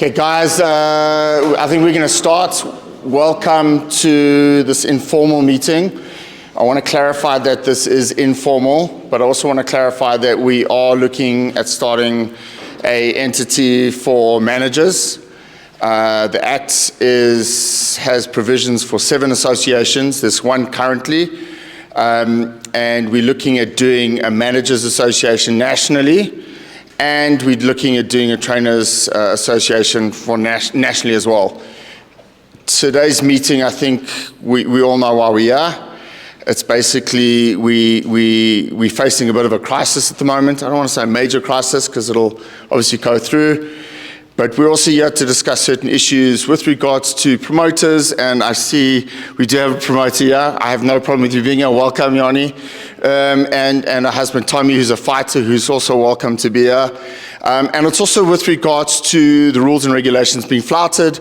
Okay, guys, I think we're going to start. Welcome to this informal meeting. I want to clarify that this is informal, but I also want to clarify that we are looking at starting an entity for managers. The Act has provisions for 7 associations. There's one currently, and we're looking at doing a managers association nationally. And we're looking at doing a trainers association for nationally as well. Today's meeting, I think we all know why we are. It's basically we're facing a bit of a crisis at the moment. I don't want to say a major crisis because it'll obviously go through. But we're also here to discuss certain issues with regards to promoters, and I see we do have a promoter here. I have no problem with you being here. Welcome, Yanni. And her husband, Tommy, who's a fighter, who's also welcome to be here. And it's also with regards to the rules and regulations being flouted,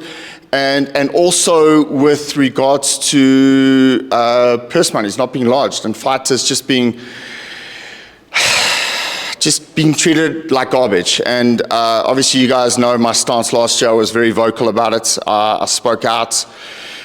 and also with regards to purse monies not being lodged, and fighters just being treated like garbage. And obviously you guys know my stance last year. I was very vocal about it. I spoke out.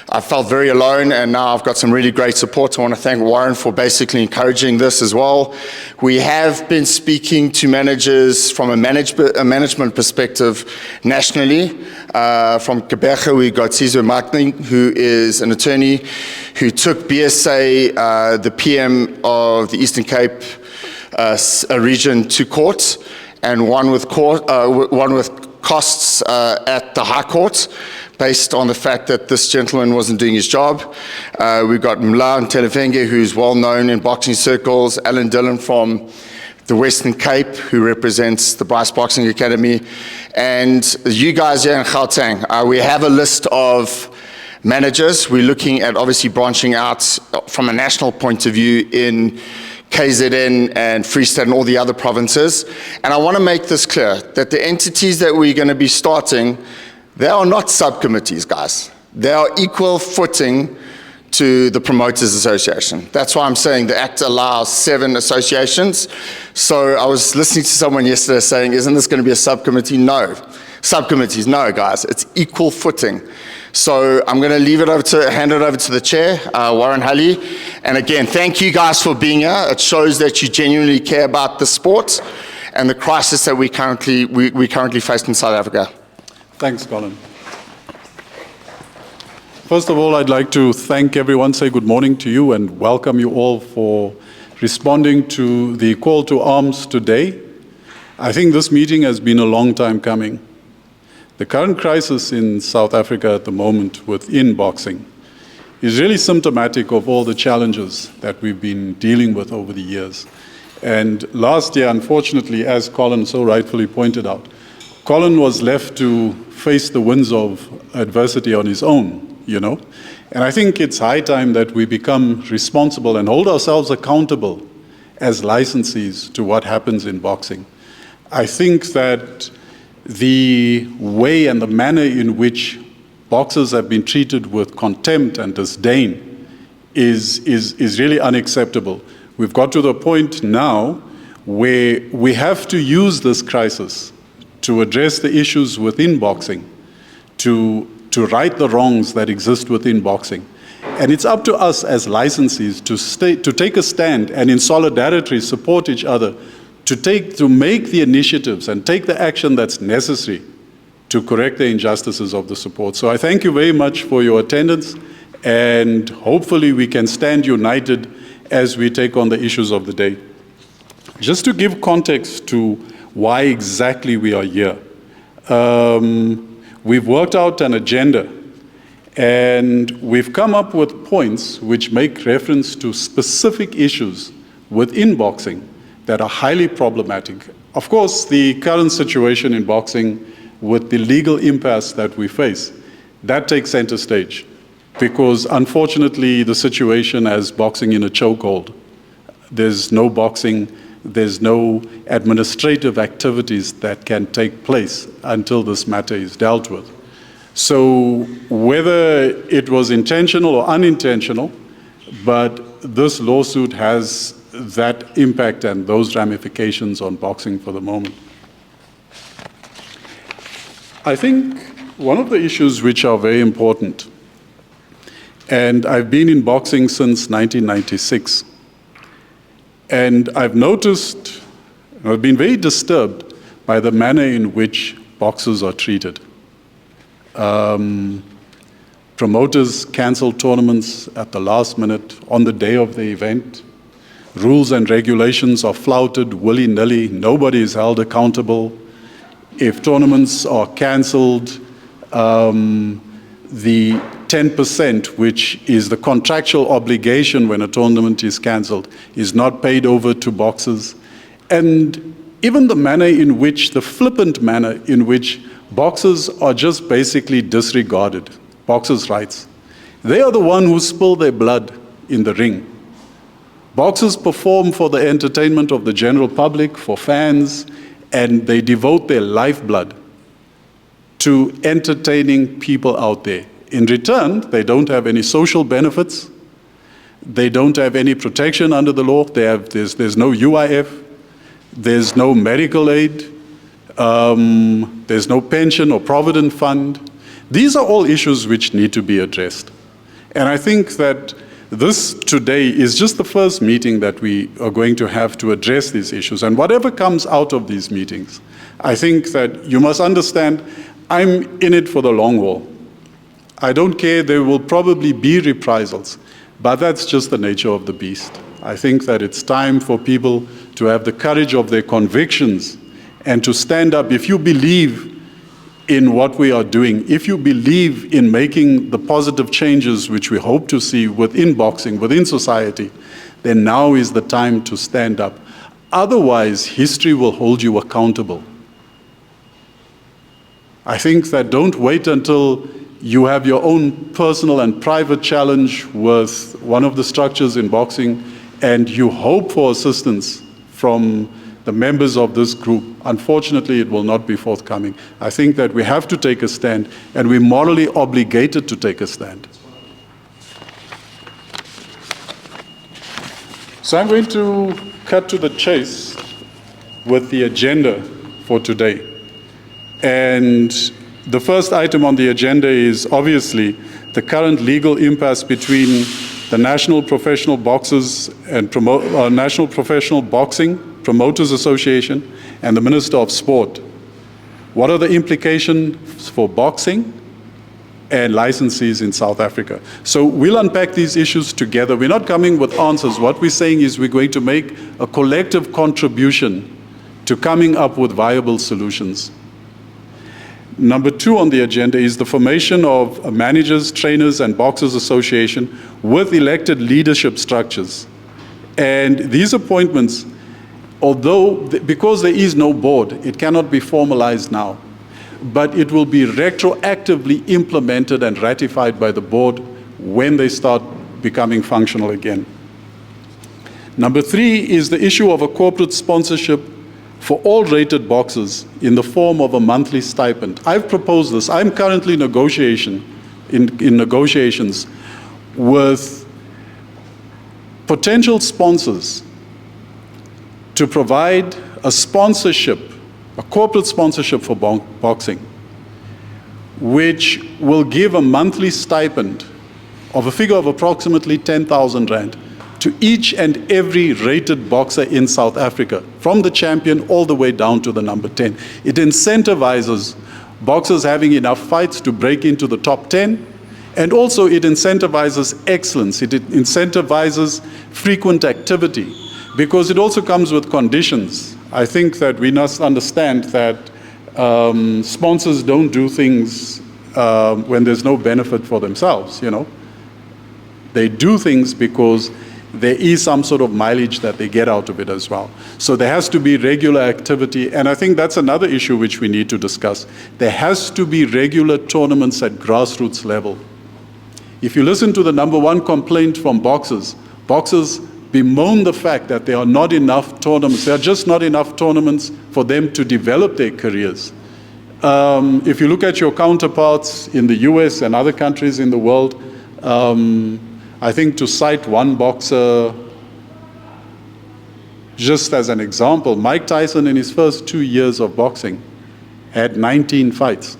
I felt very alone, and now I've got some really great support. I want to thank Warren for basically encouraging this as well. We have been speaking to managers from a management perspective nationally. From Quebec, we got Cesar Martin, who is an attorney who took BSA, the PM of the Eastern Cape a region, to court, and won with costs at the High Court based on the fact that this gentleman wasn't doing his job. We've got Mla Telefenge, who's well known in boxing circles, Alan Dillon from the Western Cape, who represents the Bryce Boxing Academy, and you guys here in Gauteng. We have a list of managers. We're looking at obviously branching out from a national point of view in KZN and Free State and all the other provinces. And I want to make this clear, that the entities that we're going to be starting, they are not subcommittees, guys. They are equal footing to the Promoters Association. That's why I'm saying the Act allows 7 associations. So I was listening to someone yesterday saying, isn't this going to be a subcommittee? No. Subcommittees, no, guys. It's equal footing. So I'm going to hand it over to the chair, Warren Hulley. And again, thank you guys for being here. It shows that you genuinely care about the sport and the crisis that we currently face in South Africa. Thanks, Colin. First of all, I'd like to thank everyone, say good morning to you, and welcome you all for responding to the call to arms today. I think this meeting has been a long time coming. The current crisis in South Africa at the moment within boxing is really symptomatic of all the challenges that we've been dealing with over the years. And last year, unfortunately, as Colin so rightfully pointed out, Colin was left to face the winds of adversity on his own, you know. And I think it's high time that we become responsible and hold ourselves accountable as licensees to what happens in boxing. I think that the way and the manner in which boxers have been treated with contempt and disdain is really unacceptable. We've got to the point now where we have to use this crisis to address the issues within boxing, to right the wrongs that exist within boxing. And it's up to us as licensees to take a stand and in solidarity support each other to make the initiatives and take the action that's necessary to correct the injustices of the support. So I thank you very much for your attendance, and hopefully we can stand united as we take on the issues of the day. Just to give context to why exactly we are here, we've worked out an agenda, and we've come up with points which make reference to specific issues within boxing that are highly problematic. Of course, the current situation in boxing with the legal impasse that we face, that takes center stage, because unfortunately the situation has boxing in a chokehold. There's no boxing, there's no administrative activities that can take place until this matter is dealt with. So whether it was intentional or unintentional, but this lawsuit has that impact and those ramifications on boxing for the moment. I think one of the issues which are very important, and I've been in boxing since 1996, and I've noticed, I've been very disturbed by the manner in which boxers are treated. Promoters cancel tournaments at the last minute, on the day of the event. Rules and regulations are flouted willy-nilly. Nobody is held accountable. If tournaments are cancelled, the 10%, which is the contractual obligation when a tournament is cancelled, is not paid over to boxers. And even the manner in which, the flippant manner in which boxers are just basically disregarded, boxers' rights. They are the ones who spill their blood in the ring. Boxers perform for the entertainment of the general public, for fans, and they devote their lifeblood to entertaining people out there. In return, they don't have any social benefits. They don't have any protection under the law. There's no UIF. There's no medical aid. There's no pension or provident fund. These are all issues which need to be addressed. And I think that this today is just the first meeting that we are going to have to address these issues. And whatever comes out of these meetings, I think that you must understand, I'm in it for the long haul. I don't care, there will probably be reprisals, but that's just the nature of the beast. I think that it's time for people to have the courage of their convictions and to stand up. If you believe in what we are doing, if you believe in making the positive changes which we hope to see within boxing, within society, then now is the time to stand up. Otherwise, history will hold you accountable. I think that don't wait until you have your own personal and private challenge with one of the structures in boxing and you hope for assistance from the members of this group. Unfortunately, it will not be forthcoming. I think that we have to take a stand, and we're morally obligated to take a stand. So I'm going to cut to the chase with the agenda for today. And the first item on the agenda is obviously the current legal impasse between the National Professional Boxers and National Professional Boxing Promoters Association and the Minister of Sport. What are the implications for boxing and licensees in South Africa? So we'll unpack these issues together. We're not coming with answers. What we're saying is we're going to make a collective contribution to coming up with viable solutions. Number 2 on the agenda is the formation of a Managers, Trainers, and Boxers Association with elected leadership structures. And these appointments, because there is no board, it cannot be formalized now, but it will be retroactively implemented and ratified by the board when they start becoming functional again. Number 3 is the issue of a corporate sponsorship for all rated boxers in the form of a monthly stipend. I've proposed this. I'm currently in negotiations with potential sponsors to provide a sponsorship, a corporate sponsorship for boxing, which will give a monthly stipend of a figure of approximately 10,000 Rand to each and every rated boxer in South Africa, from the champion all the way down to the number 10. It incentivizes boxers having enough fights to break into the top 10, and also it incentivizes excellence. It incentivizes frequent activity, because it also comes with conditions. I think that we must understand that sponsors don't do things when there's no benefit for themselves, you know. They do things because there is some sort of mileage that they get out of it as well. So there has to be regular activity, and I think that's another issue which we need to discuss. There has to be regular tournaments at grassroots level. If you listen to the number 1 complaint from boxers bemoan the fact that there are not enough tournaments. There are just not enough tournaments for them to develop their careers. If you look at your counterparts in the US and other countries in the world, I think to cite one boxer, just as an example, Mike Tyson in his first 2 years of boxing had 19 fights.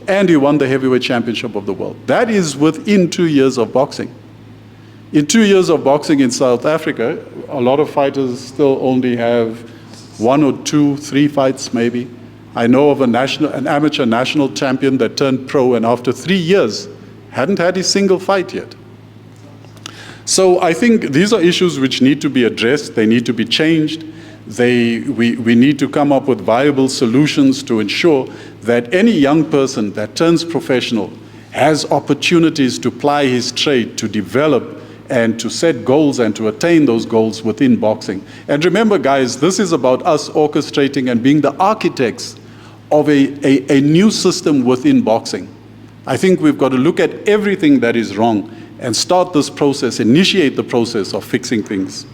and he won the heavyweight championship of the world. That is within 2 years of boxing. In 2 years of boxing in South Africa, a lot of fighters still only have 1 or 2, 3 fights maybe. I know of an amateur national champion that turned pro and after 3 years hadn't had a single fight yet. So I think these are issues which need to be addressed. They need to be changed. We need to come up with viable solutions to ensure that any young person that turns professional has opportunities to ply his trade, to develop and to set goals and to attain those goals within boxing. And remember, guys, this is about us orchestrating and being the architects of a new system within boxing. I think we've got to look at everything that is wrong and start this process, initiate the process of fixing things.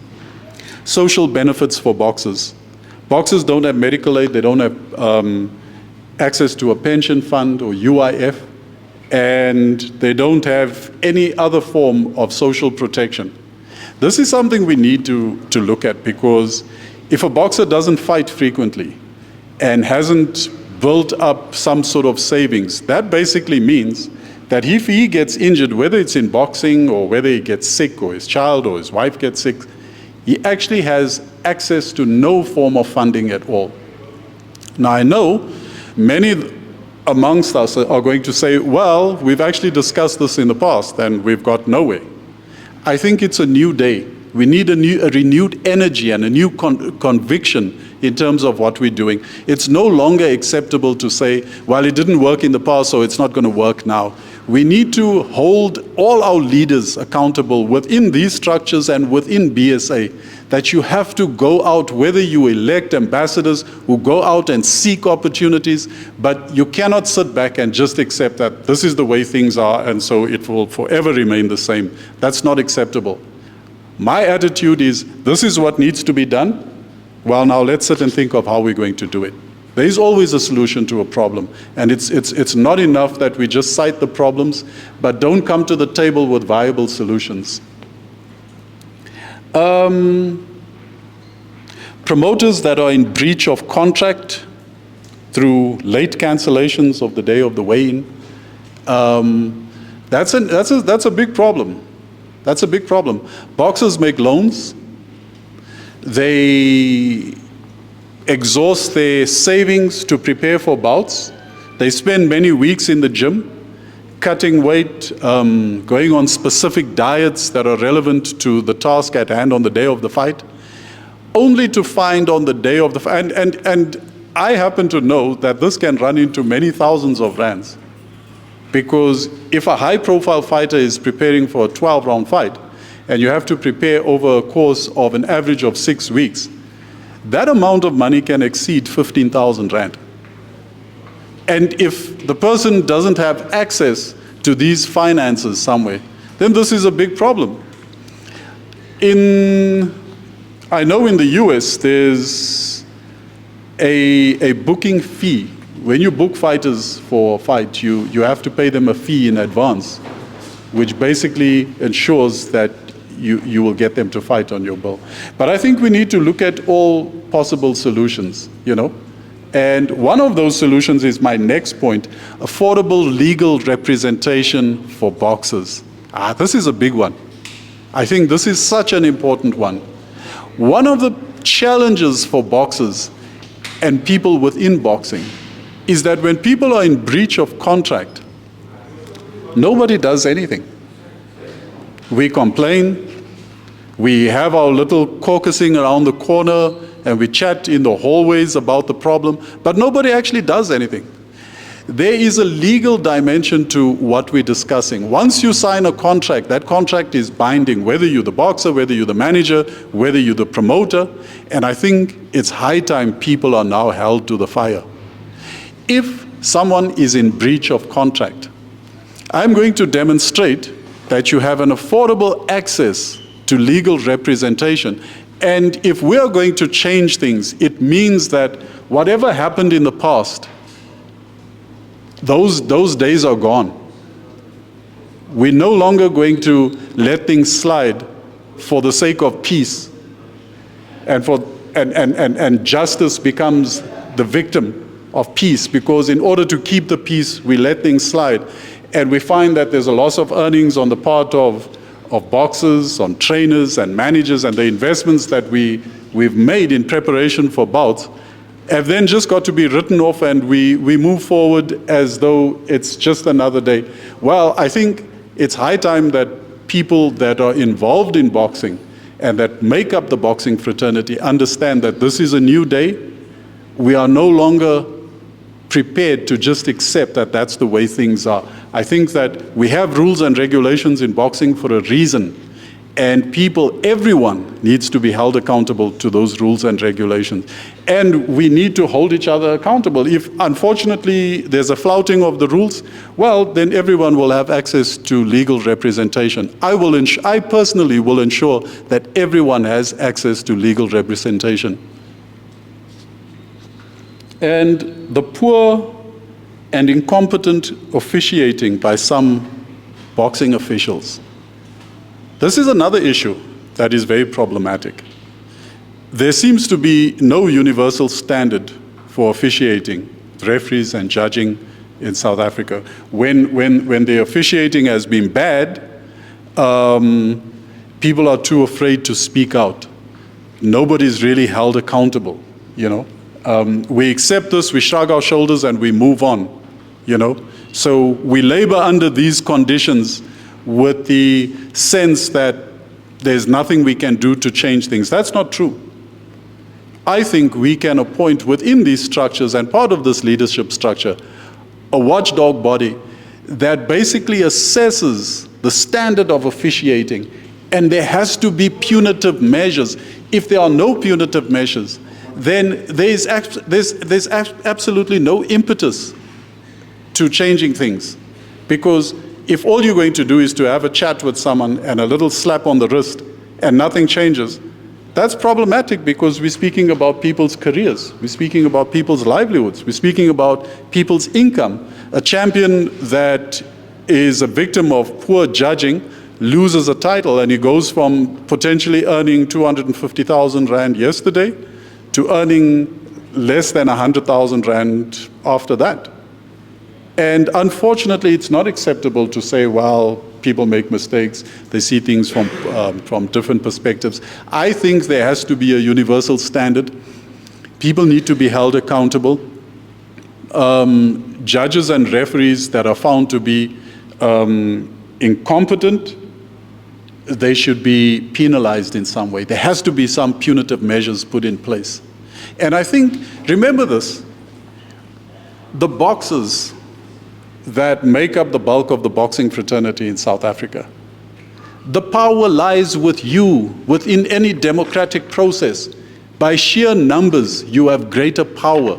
Social benefits for boxers. Boxers don't have medical aid, they don't have access to a pension fund or UIF, and they don't have any other form of social protection. This is something we need to look at, because if a boxer doesn't fight frequently and hasn't built up some sort of savings, that basically means that if he gets injured, whether it's in boxing or whether he gets sick or his child or his wife gets sick, he actually has access to no form of funding at all. Now, I know many amongst us are going to say, well, we've actually discussed this in the past and we've got nowhere. I think it's a new day. We need a renewed energy and a new conviction in terms of what we're doing. It's no longer acceptable to say, well, it didn't work in the past, so it's not going to work now. We need to hold all our leaders accountable within these structures and within BSA, that you have to go out, whether you elect ambassadors who go out and seek opportunities, but you cannot sit back and just accept that this is the way things are and so it will forever remain the same. That's not acceptable. My attitude is, this is what needs to be done. Well, now let's sit and think of how we're going to do it. There is always a solution to a problem, and it's not enough that we just cite the problems, but don't come to the table with viable solutions. Promoters that are in breach of contract through late cancellations of the day of the weigh-in, that's a big problem. That's a big problem. Boxers make loans. They exhaust their savings to prepare for bouts. They spend many weeks in the gym, cutting weight, going on specific diets that are relevant to the task at hand on the day of the fight, only to find on the day of the fight, and I happen to know that this can run into many thousands of rands. Because if a high-profile fighter is preparing for a 12-round fight, and you have to prepare over a course of an average of 6 weeks, that amount of money can exceed 15,000 rand. And if the person doesn't have access to these finances somewhere, then this is a big problem. I know in the US, there's a booking fee. When you book fighters for a fight, you have to pay them a fee in advance, which basically ensures that you will get them to fight on your bill. But I think we need to look at all possible solutions, you know. And one of those solutions is my next point, affordable legal representation for boxers. This is a big one. I think this is such an important one. One of the challenges for boxers and people within boxing is that when people are in breach of contract, nobody does anything. We complain, we have our little caucusing around the corner, and we chat in the hallways about the problem, but nobody actually does anything. There is a legal dimension to what we're discussing. Once you sign a contract, that contract is binding, whether you're the boxer, whether you're the manager, whether you're the promoter, and I think it's high time people are now held to the fire. If someone is in breach of contract, I'm going to demonstrate that you have an affordable access to legal representation. And if we are going to change things, it means that whatever happened in the past, those days are gone. We're no longer going to let things slide for the sake of peace, and justice becomes the victim of peace, because in order to keep the peace, we let things slide. And we find that there's a loss of earnings on the part of boxers, on trainers and managers, and the investments that we've made in preparation for bouts have then just got to be written off, and we move forward as though it's just another day. Well, I think it's high time that people that are involved in boxing and that make up the boxing fraternity understand that this is a new day. We are no longer prepared to just accept that that's the way things are. I think that we have rules and regulations in boxing for a reason, and everyone needs to be held accountable to those rules and regulations. And we need to hold each other accountable. If, unfortunately, there's a flouting of the rules, well, then everyone will have access to legal representation. I personally will ensure that everyone has access to legal representation. And the poor and incompetent officiating by some boxing officials. This is another issue that is very problematic. There seems to be no universal standard for officiating, referees and judging in South Africa. When the officiating has been bad, people are too afraid to speak out. Nobody's really held accountable, you know. We accept this, we shrug our shoulders, and we move on, you know. So we labor under these conditions with the sense that there's nothing we can do to change things. That's not true. I think we can appoint within these structures, and part of this leadership structure, a watchdog body that basically assesses the standard of officiating, and there has to be punitive measures. If there are no punitive measures, then there's absolutely no impetus to changing things. Because if all you're going to do is to have a chat with someone and a little slap on the wrist and nothing changes, that's problematic, because we're speaking about people's careers. We're speaking about people's livelihoods. We're speaking about people's income. A champion that is a victim of poor judging loses a title, and he goes from potentially earning 250,000 Rand yesterday to earning less than 100,000 Rand after that. And unfortunately, it's not acceptable to say, well, people make mistakes, they see things from different perspectives. I think there has to be a universal standard. People need to be held accountable. Judges and referees that are found to be incompetent, they should be penalized in some way. There has to be some punitive measures put in place. And I think, remember this, the boxers that make up the bulk of the boxing fraternity in South Africa, the power lies with you within any democratic process. By sheer numbers, you have greater power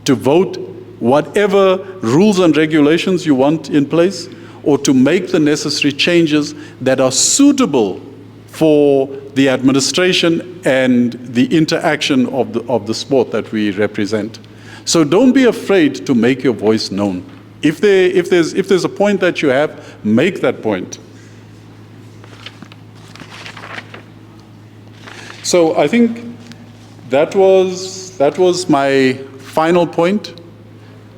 to vote whatever rules and regulations you want in place, or to make the necessary changes that are suitable for the administration and the interaction of the sport that we represent. So don't be afraid to make your voice known. If there's a point that you have, make that point. So I think that was my final point,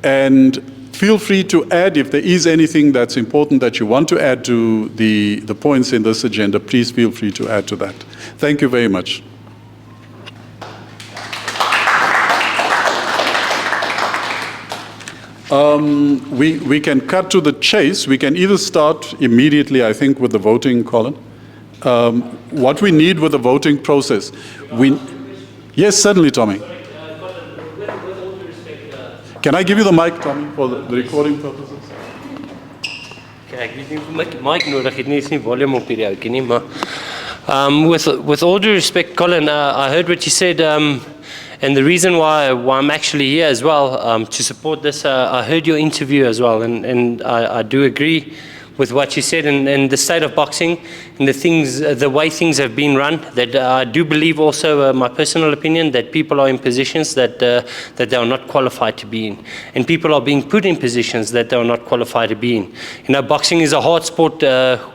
and feel free to add if there is anything that's important that you want to add to the points in this agenda. Please feel free to add to that. Thank you very much. We can cut to the chase. We can either start immediately, I think, with the voting, Colin. What we need with the voting process. Yes, certainly, Tommy. Can I give you the mic, Tommy, for the recording purposes? Kijk, ek het nie mic nodig, het nie volume op hierdie ouetjie nie, maar with all due respect, Colin, I heard what you said, and the reason why I'm actually here as well, to support this, I heard your interview as well, and I do agree with what you said, and the state of boxing and the way things have been run, that I do believe also, my personal opinion, that people are in positions that they are not qualified to be in. And people are being put in positions that they are not qualified to be in. You know, boxing is a hard sport.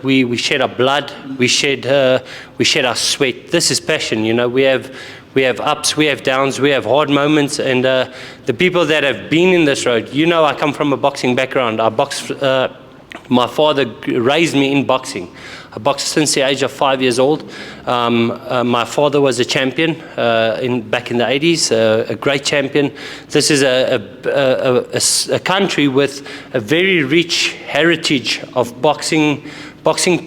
We shed our blood, we shed our sweat. This is passion, you know. We have We have ups, we have downs, we have hard moments, and the people that have been in this road, you know, I come from a boxing background. My father raised me in boxing. I boxed since the age of 5 years old. My father was a champion back in the 80s, a great champion. This is a country with a very rich heritage of boxing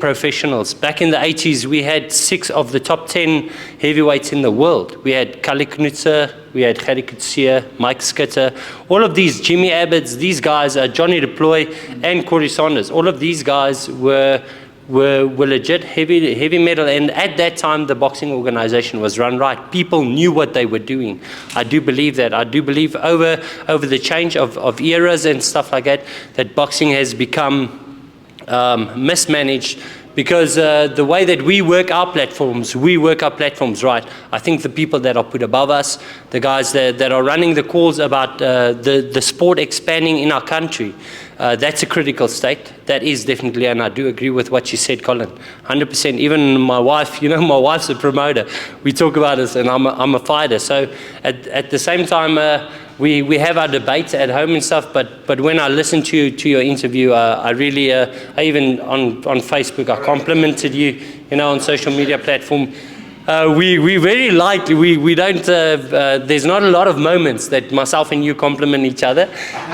professionals. Back in the 80s, we had 6 of the top 10 heavyweights in the world. We had Kali Knutzer, we had Gerrie Coetzee, Mike Skitter, all of these, Jimmy Abbots, these guys, Johnny Deploy and Corey Saunders, all of these guys were legit heavy metal, and at that time the boxing organization was run right. People knew what they were doing. I do believe that. I do believe over the change of eras and stuff like that boxing has become mismanaged, because the way that we work our platforms right. I think the people that are put above us, the guys that are running the calls about the sport expanding in our country, that's a critical state. That is definitely, and I do agree with what you said, Colin, 100%. Even my wife, you know, my wife's a promoter. We talk about this, and I'm a fighter. So at the same time, we have our debates at home and stuff, but when I listened to your interview, I really, I even on Facebook, I complimented you, you know, on social media platform. We very likely, we don't, there's not a lot of moments that myself and you compliment each other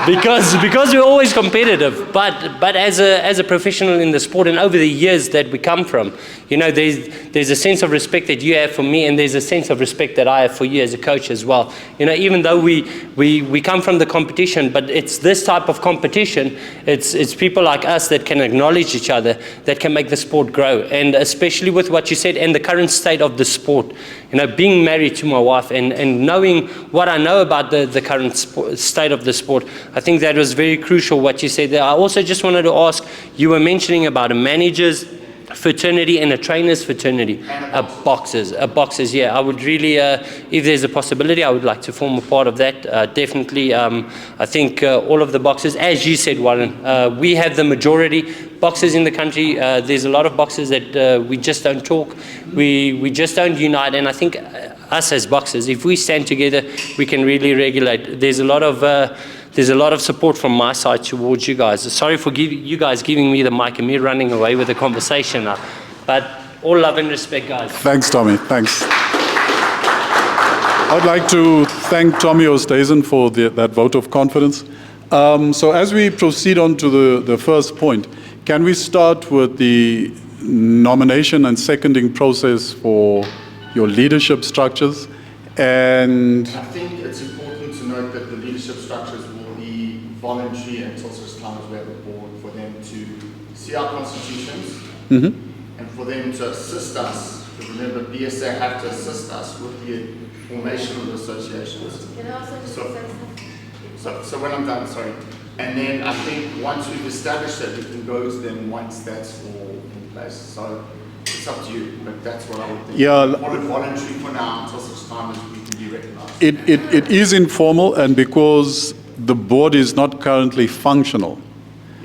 because we're always competitive. But as a professional in the sport, and over the years that we come from, you know, there's a sense of respect that you have for me, and there's a sense of respect that I have for you as a coach as well. You know, even though we come from the competition, but it's this type of competition, it's people like us that can acknowledge each other, that can make the sport grow. And especially with what you said and the current state of the sport, you know, being married to my wife and knowing what I know about the current state of the sport, I think that was very crucial what you said there. I also just wanted to ask, you were mentioning about a manager's fraternity and a trainer's fraternity, a boxers, yeah. I would really, if there's a possibility, I would like to form a part of that, definitely. I think all of the boxers, as you said, Warren, we have the majority boxers in the country. There's a lot of boxers that we just don't talk, we just don't unite, and I think us as boxers, if we stand together, we can really regulate. There's a lot of support from my side towards you guys. Sorry for you guys giving me the mic and me running away with the conversation now. But all love and respect, guys. Thanks, Tommy. Thanks. I'd like to thank Tommy Oosthuizen for that vote of confidence. So as we proceed on to the first point, can we start with the nomination and seconding process for your leadership structures? And I think it's important to note that the leadership structures will be voluntary until such time as we have a board, for them to see our constitutions and for them to assist us. Because remember, BSA have to assist us with the formation of the associations. Can I also just say something? So when I'm done, sorry. And then I think once we've established that, we can go to them once that's all in place. So it's up to you, but that's what I would think. Yeah. Call it voluntary for now until such time as we can be recognized. it is informal, and because the board is not currently functional.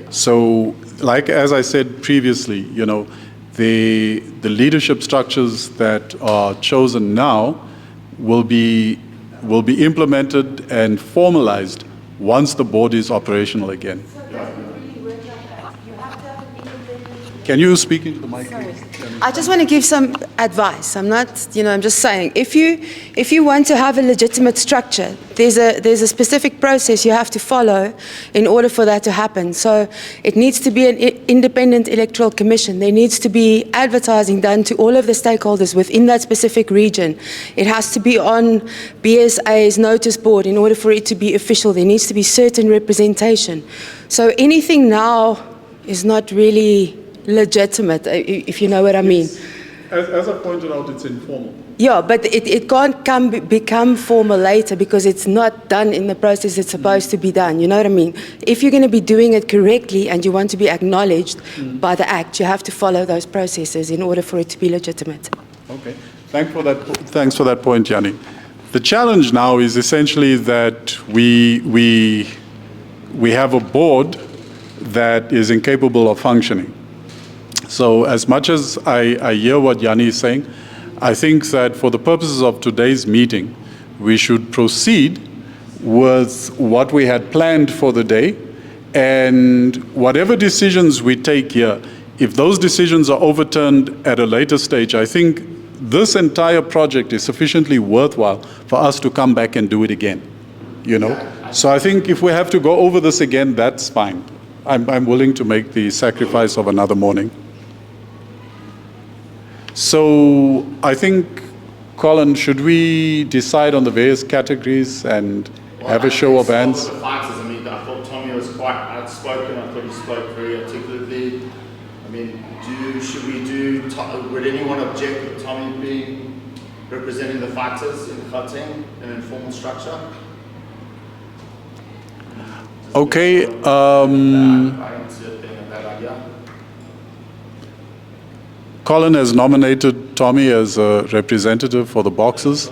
So, like as I said previously, you know, the leadership structures that are chosen now will be implemented and formalized once the board is operational again. So it doesn't really work like that. You have to have an independent. Can you speak into the mic? Sorry. I just want to give some advice. I'm not, you know, I'm just saying, if you want to have a legitimate structure, there's a specific process you have to follow in order for that to happen. So it needs to be an independent electoral commission. There needs to be advertising done to all of the stakeholders within that specific region. It has to be on BSA's notice board in order for it to be official. There needs to be certain representation. So anything now is not really legitimate, if you know what I mean. As I pointed out, it's informal. Yeah, but it can't become formal later because it's not done in the process it's supposed to be done. You know what I mean? If you're going to be doing it correctly and you want to be acknowledged by the Act, you have to follow those processes in order for it to be legitimate. Okay. Thanks for that point, Yanni. The challenge now is essentially that we have a board that is incapable of functioning. So as much as I hear what Yanni is saying, I think that for the purposes of today's meeting, we should proceed with what we had planned for the day, and whatever decisions we take here, if those decisions are overturned at a later stage, I think this entire project is sufficiently worthwhile for us to come back and do it again, you know? So I think if we have to go over this again, that's fine. I'm willing to make the sacrifice of another morning. So I think, Colin, should we decide on the various categories and have a show of hands? The fighters, I mean, I thought Tommy was quite outspoken. I thought he spoke very articulately. I mean, would anyone object with Tommy being representing the fighters in Gauteng in an informal structure? Okay. I don't see it being a bad idea. Colin has nominated Tommy as a representative for the boxers.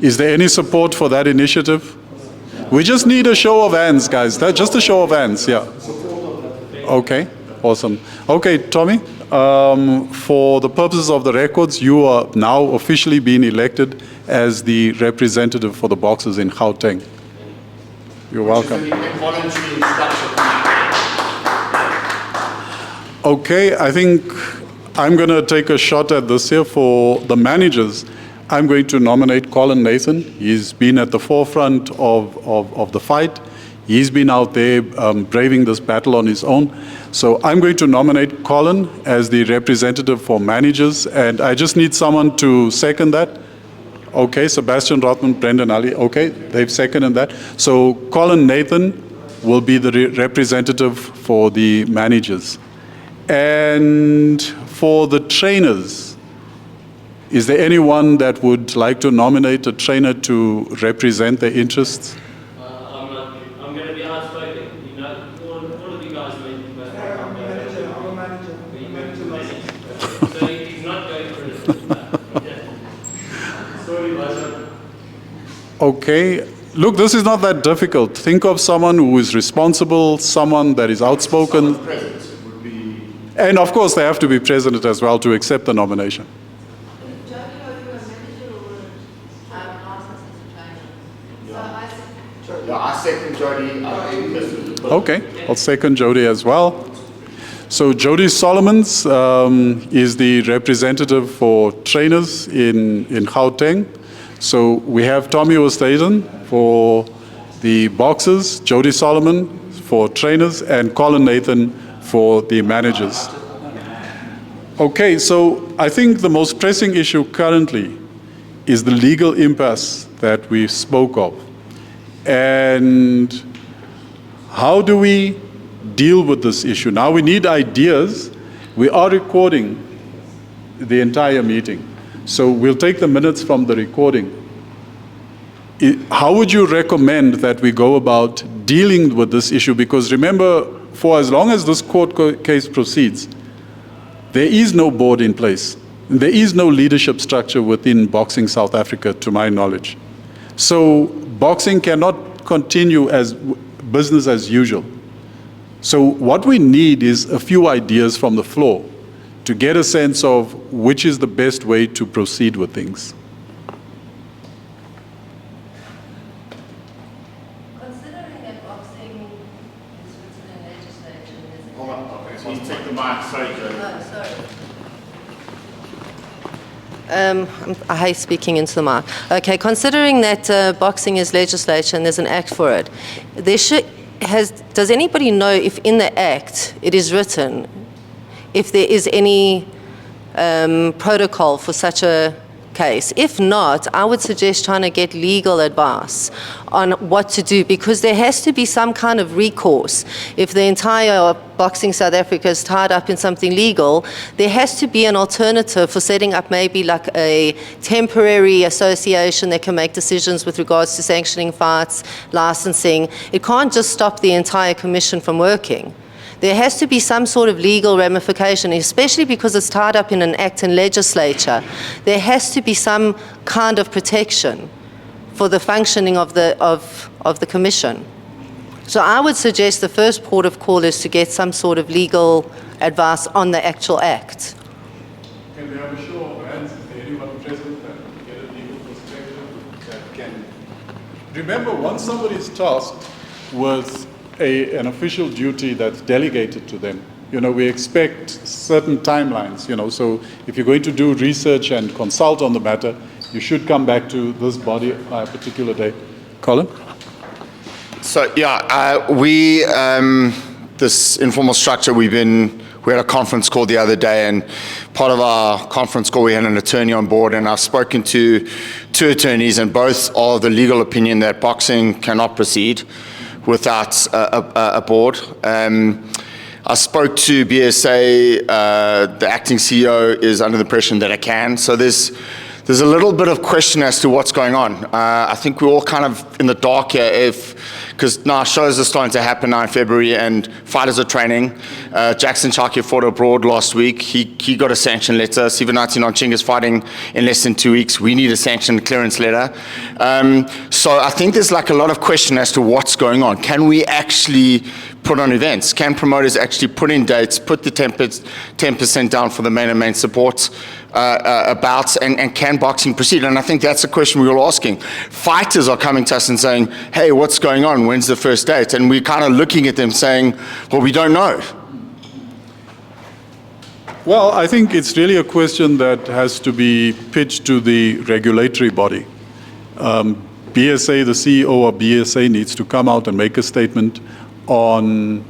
Is there any support for that initiative? We just need a show of hands, guys. Just a show of hands, yeah. Okay, awesome. Okay, Tommy, for the purposes of the records, you are now officially being elected as the representative for the boxers in Gauteng. You're welcome. Voluntary structure. Okay, I think I'm going to take a shot at this here. For the managers, I'm going to nominate Colin Nathan. He's been at the forefront of the fight. He's been out there braving this battle on his own. So I'm going to nominate Colin as the representative for managers, and I just need someone to second that. Okay, Sebastian Rotman, Brendan Ali. Okay, they've seconded that. So Colin Nathan will be the representative for the managers. And for the trainers, is there anyone that would like to nominate a trainer to represent their interests? I'm going to be outspoken. You know, all of you guys know so he's not going for it. Sorry, Bajan. Okay. Look, this is not that difficult. Think of someone who is responsible, someone that is outspoken. And of course, they have to be present as well to accept the nomination. Yeah, I second Jody. Okay, I'll second Jody as well. So Jody Solomons is the representative for trainers in Gauteng. So we have Tommy Oosthuizen for the boxers, Jody Solomon for trainers, and Colin Nathan for the managers. Okay, so I think the most pressing issue currently is the legal impasse that we spoke of. And how do we deal with this issue? Now we need ideas. We are recording the entire meeting. So we'll take the minutes from the recording. How would you recommend that we go about dealing with this issue? Because remember, for as long as this court case proceeds, there is no board in place. There is no leadership structure within Boxing South Africa, to my knowledge. So boxing cannot continue as business as usual. So what we need is a few ideas from the floor to get a sense of which is the best way to proceed with things. Considering that boxing is written in legislation, is Hold on, okay, so you take the mic, sorry, Jody. I hate speaking into the mic. Okay, considering that boxing is legislation, there's an act for it. Does anybody know if in the act it is written if there is any protocol for such a case? If not, I would suggest trying to get legal advice on what to do, because there has to be some kind of recourse. If the entire Boxing South Africa is tied up in something legal, there has to be an alternative for setting up maybe like a temporary association that can make decisions with regards to sanctioning fights, licensing. It can't just stop the entire commission from working. There has to be some sort of legal ramification, especially because it's tied up in an act in legislature. There has to be some kind of protection for the functioning of the commission. So I would suggest the first port of call is to get some sort of legal advice on the actual act. Can we have a show of hands? Is there anyone present that can get a legal perspective that can? Remember, once somebody is tasked with an official duty that's delegated to them, we expect certain timelines, so if you're going to do research and consult on the matter, you should come back to this body by a particular day. Colin? So yeah, this informal structure, we had a conference call the other day, and part of our conference call we had an attorney on board, and I've spoken to two attorneys, and both are of the legal opinion that boxing cannot proceed without a board. I spoke to BSA, the acting CEO is under the impression that it can, so there's a little bit of question as to what's going on. I think we're all kind of in the dark here because now shows are starting to happen now in February and fighters are training. Jackson Chake fought abroad last week. He got a sanction letter. Sivanati Nonching is fighting in less than 2 weeks. We need a sanction clearance letter. So I think there's like a lot of question as to what's going on. Can we actually put on events? Can promoters actually put in dates, put the 10% down for the main support bouts, and can boxing proceed? And I think that's a question we're all asking. Fighters are coming to us and saying, hey, what's going on? When's the first date? And we're kind of looking at them saying, well, we don't know. Well, I think it's really a question that has to be pitched to the regulatory body. BSA, the CEO of BSA needs to come out and make a statement on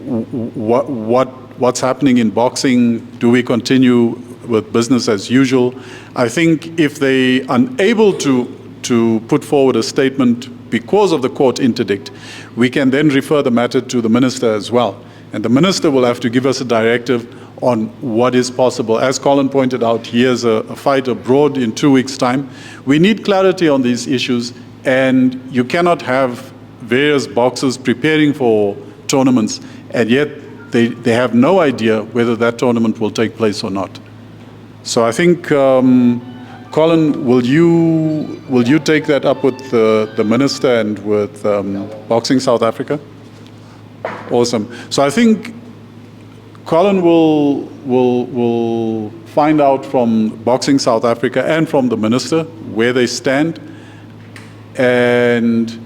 what's happening in boxing. Do we continue with business as usual? I think if they are unable to put forward a statement because of the court interdict, we can then refer the matter to the minister as well. And the minister will have to give us a directive on what is possible. As Colin pointed out, he has a fight abroad in 2 weeks' time. We need clarity on these issues, and you cannot have various boxers preparing for tournaments, and yet they have no idea whether that tournament will take place or not. So I think, Colin, will you take that up with the minister and with Boxing South Africa? Awesome. So I think Colin will find out from Boxing South Africa and from the minister where they stand, and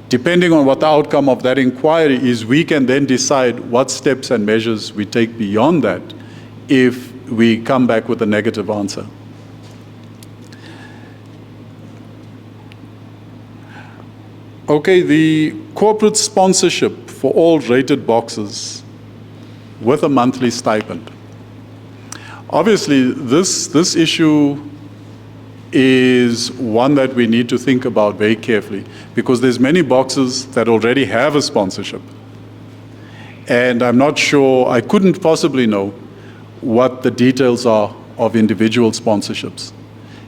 depending on what the outcome of that inquiry is, we can then decide what steps and measures we take beyond that if we come back with a negative answer. Okay, the corporate sponsorship for all rated boxers with a monthly stipend. Obviously, this issue is one that we need to think about very carefully, because there's many boxers that already have a sponsorship. And I'm not sure, I couldn't possibly know what the details are of individual sponsorships.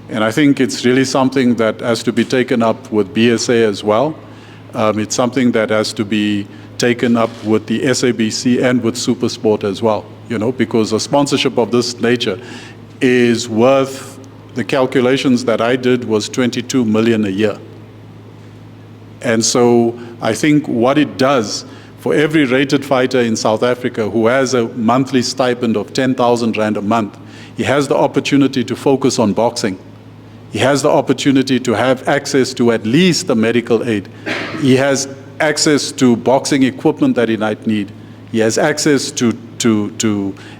And I think it's really something that has to be taken up with BSA as well. It's something that has to be taken up with the SABC and with SuperSport as well, because a sponsorship of this nature is worth, the calculations that I did was 22 million a year. And so I think what it does for every rated fighter in South Africa who has a monthly stipend of 10,000 Rand a month, he has the opportunity to focus on boxing. He has the opportunity to have access to at least the medical aid. He has access to boxing equipment that he might need. He has access to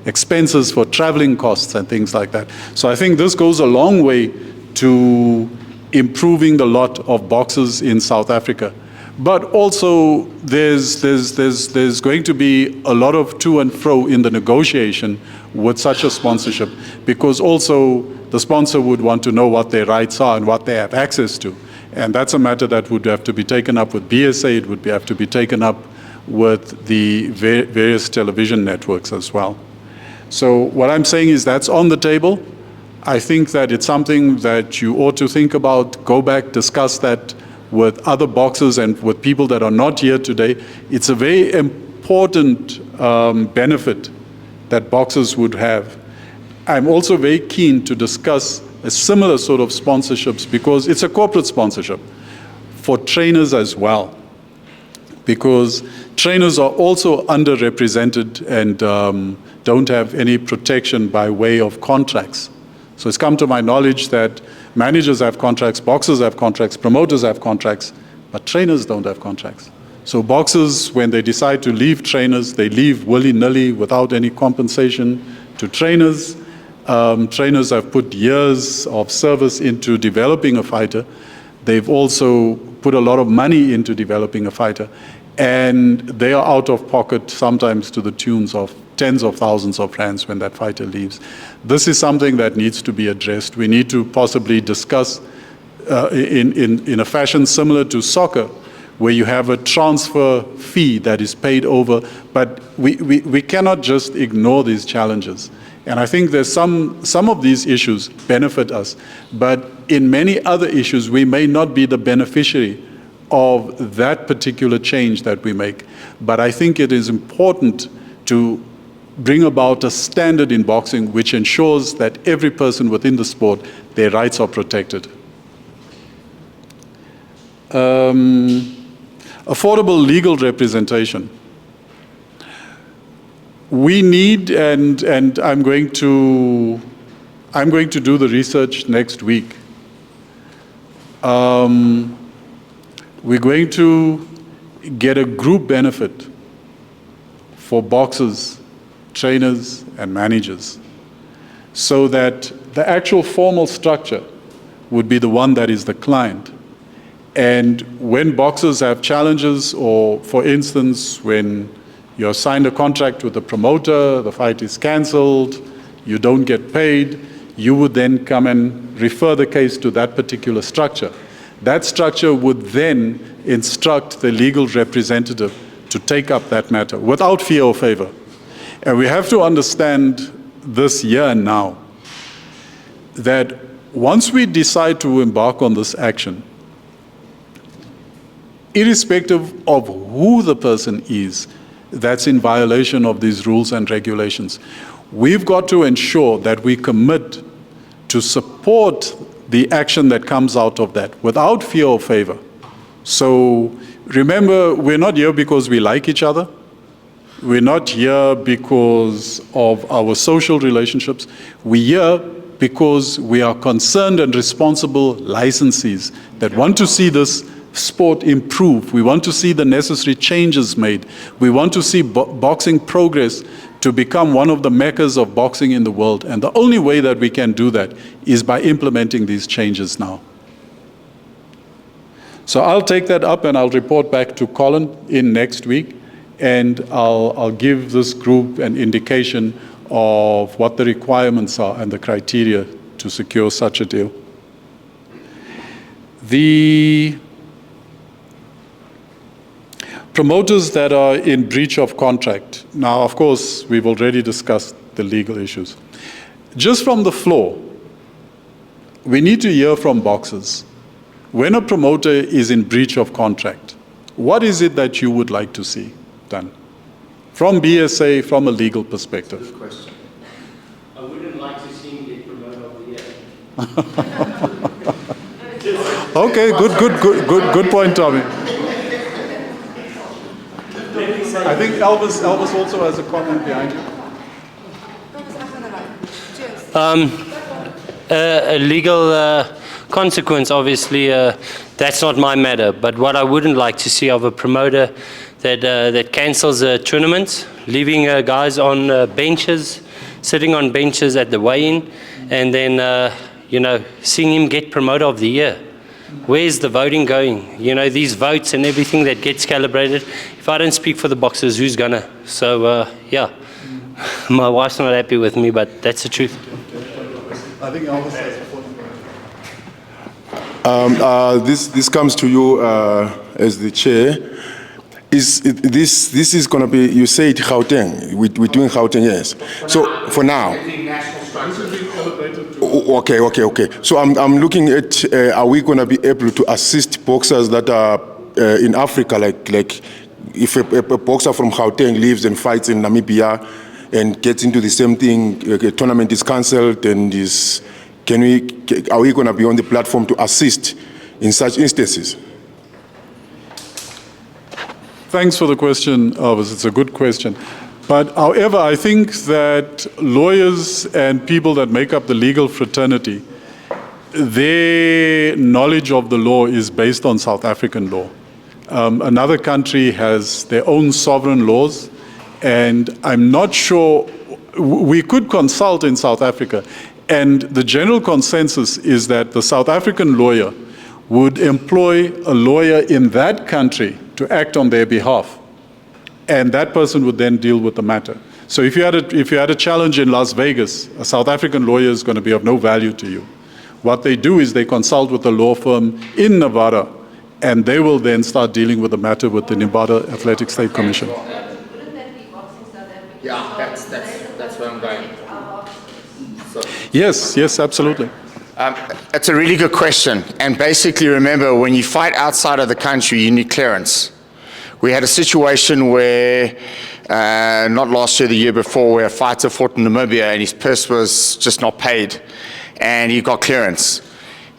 expenses for traveling costs and things like that. So I think this goes a long way to improving the lot of boxers in South Africa. But also there's going to be a lot of to and fro in the negotiation with such a sponsorship, because also the sponsor would want to know what their rights are and what they have access to. And that's a matter that would have to be taken up with BSA. It would have to be taken up with the various television networks as well. So what I'm saying is that's on the table. I think that it's something that you ought to think about, go back, discuss that with other boxers and with people that are not here today. It's a very important benefit that boxers would have. I'm also very keen to discuss a similar sort of sponsorships, because it's a corporate sponsorship for trainers as well. because trainers are also underrepresented and don't have any protection by way of contracts. So it's come to my knowledge that managers have contracts, boxers have contracts, promoters have contracts, but trainers don't have contracts. So boxers, when they decide to leave trainers, they leave willy-nilly without any compensation to trainers. Trainers have put years of service into developing a fighter. They've also put a lot of money into developing a fighter, and they are out of pocket sometimes to the tunes of tens of thousands of rands when that fighter leaves. This is something that needs to be addressed. We need to possibly discuss in a fashion similar to soccer, where you have a transfer fee that is paid over, but we cannot just ignore these challenges. And I think there's some of these issues benefit us, but in many other issues, we may not be the beneficiary of that particular change that we make. But I think it is important to bring about a standard in boxing which ensures that every person within the sport, their rights are protected. Affordable legal representation. We need, and I'm going to do the research next week. We're going to get a group benefit for boxers, trainers, and managers, so that the actual formal structure would be the one that is the client. And when boxers have challenges, or for instance, when you have signed a contract with the promoter, the fight is cancelled, you don't get paid, you would then come and refer the case to that particular structure. That structure would then instruct the legal representative to take up that matter without fear or favor. And we have to understand this here and now, that once we decide to embark on this action, irrespective of who the person is that's in violation of these rules and regulations, we've got to ensure that we commit to support the action that comes out of that without fear or favor. So remember, we're not here because we like each other. We're not here because of our social relationships. We're here because we are concerned and responsible licensees that want to see this sport improve. We want to see the necessary changes made. We want to see boxing progress to become one of the meccas of boxing in the world. And the only way that we can do that is by implementing these changes now. So I'll take that up and I'll report back to Colin in next week, and I'll give this group an indication of what the requirements are and the criteria to secure such a deal. The promoters that are in breach of contract. Now, of course, we've already discussed the legal issues. Just from the floor, we need to hear from boxers. When a promoter is in breach of contract, what is it that you would like to see done? From BSA, from a legal perspective. Good question. I wouldn't like to see him get promoted of the year. Okay, good point, Tommy. I think Elvis also has a comment behind you. A legal consequence, obviously, that's not my matter. But what I wouldn't like to see of a promoter that cancels a tournament, leaving guys on benches, sitting on benches at the weigh-in, and then seeing him get promoter of the year. Where's the voting going? You know, these votes and everything that gets calibrated. If I don't speak for the boxers, who's gonna? So, yeah. My wife's not happy with me, but that's the truth. I think Elvis has a point. This comes to you as the chair. This is going to be, you said Gauteng. We're doing Gauteng, yes. So for now. Okay. So I'm looking at, are we going to be able to assist boxers that are in Africa, like if a boxer from Gauteng lives and fights in Namibia and gets into the same thing, a tournament is cancelled, and are we going to be on the platform to assist in such instances? Thanks for the question, Elvis. It's a good question. But however, I think that lawyers and people that make up the legal fraternity, their knowledge of the law is based on South African law. Another country has their own sovereign laws, and I'm not sure, we could consult in South Africa, and the general consensus is that the South African lawyer would employ a lawyer in that country to act on their behalf, and that person would then deal with the matter. So if you had a challenge in Las Vegas, a South African lawyer is going to be of no value to you. What they do is they consult with a law firm in Nevada, and they will then start dealing with the matter with the Nevada Athletic State Commission. Yeah, that's where I'm going. Yes, absolutely. It's a really good question. And basically, remember, when you fight outside of the country, you need clearance. We had a situation where, not last year, the year before, where a fighter fought in Namibia and his purse was just not paid, and he got clearance.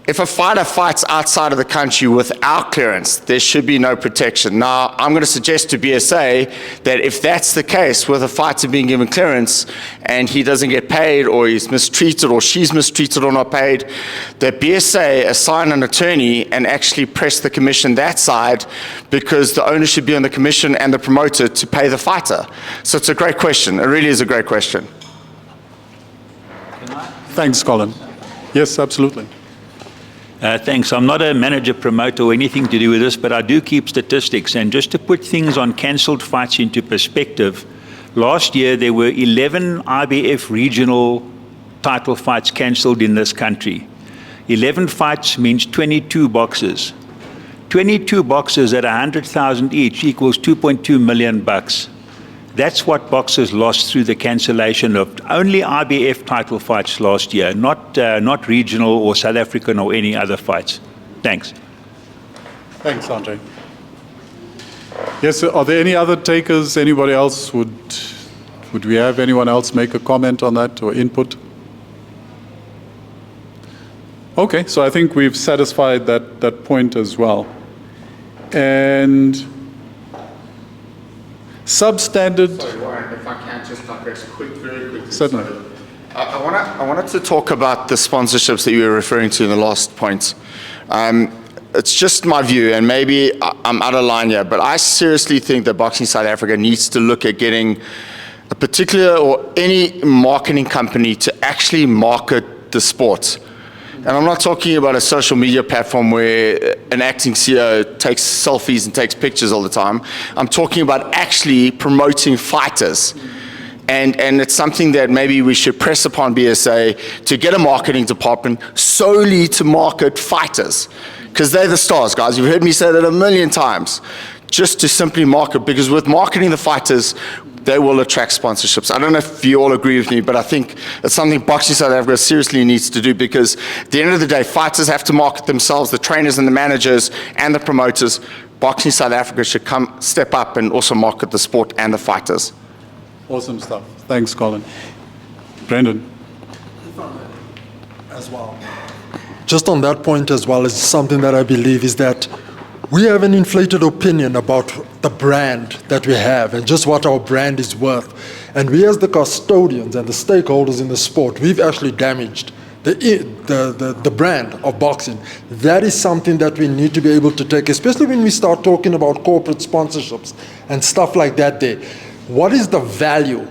If a fighter fights outside of the country without clearance, there should be no protection. Now, I'm going to suggest to BSA that if that's the case, with a fighter being given clearance and he doesn't get paid, or he's mistreated, or she's mistreated or not paid, that BSA assign an attorney and actually press the commission that side, because the onus should be on the commission and the promoter to pay the fighter. So it's a great question. It really is a great question. Thanks, Colin. Yes, absolutely. Thanks. I'm not a manager, promoter, or anything to do with this, but I do keep statistics. And just to put things on cancelled fights into perspective, last year there were 11 IBF regional title fights cancelled in this country. 11 fights means 22 boxers. 22 boxers at 100,000 each equals 2.2 million bucks. That's what boxers lost through the cancellation of only IBF title fights last year, not regional or South African or any other fights. Thanks. Thanks, Andre. Yes, are there any other takers? Anybody else? Would we have anyone else make a comment on that or input? Okay, so I think we've satisfied that point as well. And substandard. Sorry, Warren, if I can just digress very quickly. Certainly. I wanted to talk about the sponsorships that you were referring to in the last point. It's just my view, and maybe I'm out of line here, but I seriously think that Boxing South Africa needs to look at getting a particular or any marketing company to actually market the sport. And I'm not talking about a social media platform where an acting CEO takes selfies and takes pictures all the time. I'm talking about actually promoting fighters. And it's something that maybe we should press upon BSA to get a marketing department solely to market fighters. Because they're the stars, guys. You've heard me say that a million times. Just to simply market, because with marketing the fighters, they will attract sponsorships. I don't know if you all agree with me, but I think it's something Boxing South Africa seriously needs to do, because at the end of the day, fighters have to market themselves, the trainers and the managers and the promoters. Boxing South Africa should step up and also market the sport and the fighters. Awesome stuff. Thanks, Colin. Brendan. As well. Just on that point as well, is something that I believe is that we have an inflated opinion about the brand that we have and just what our brand is worth. And we as the custodians and the stakeholders in the sport, we've actually damaged the brand of boxing. That is something that we need to be able to take, especially when we start talking about corporate sponsorships and stuff like that there. What is the value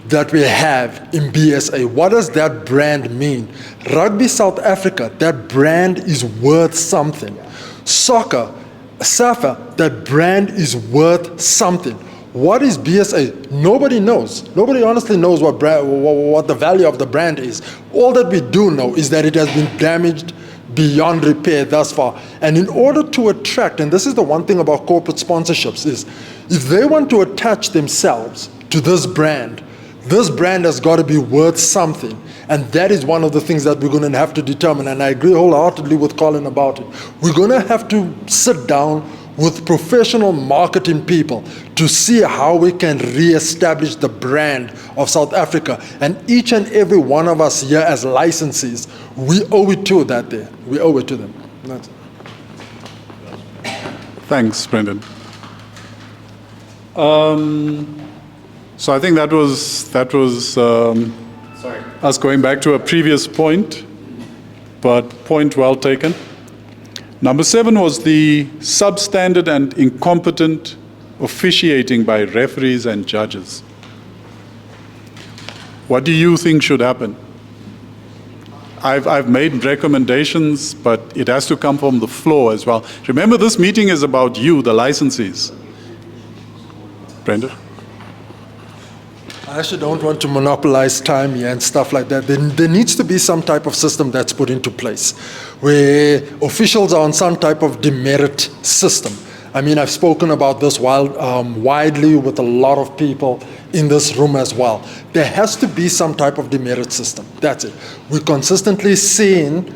that we have in BSA? What does that brand mean? Rugby South Africa, that brand is worth something. Soccer, SAFA, that brand is worth something. What is BSA? Nobody knows. Nobody honestly knows what the value of the brand is. All that we do know is that it has been damaged beyond repair thus far. And in order to attract, and this is the one thing about corporate sponsorships, is if they want to attach themselves to this brand has got to be worth something. And that is one of the things that we're going to have to determine. And I agree wholeheartedly with Colin about it. We're going to have to sit down with professional marketing people to see how we can re-establish the brand of South Africa. And each and every one of us here as licensees, we owe it to that there. We owe it to them. That's it. Thanks, Brendan. So I think that was us going back to a previous point, but point well taken. Number 7 was the substandard and incompetent officiating by referees and judges. What do you think should happen? I've made recommendations, but it has to come from the floor as well. Remember, this meeting is about you, the licensees. Brenda? I actually don't want to monopolize time here and stuff like that. There needs to be some type of system that's put into place where officials are on some type of demerit system. I mean, I've spoken about this widely with a lot of people in this room as well. There has to be some type of demerit system. That's it. We're consistently seeing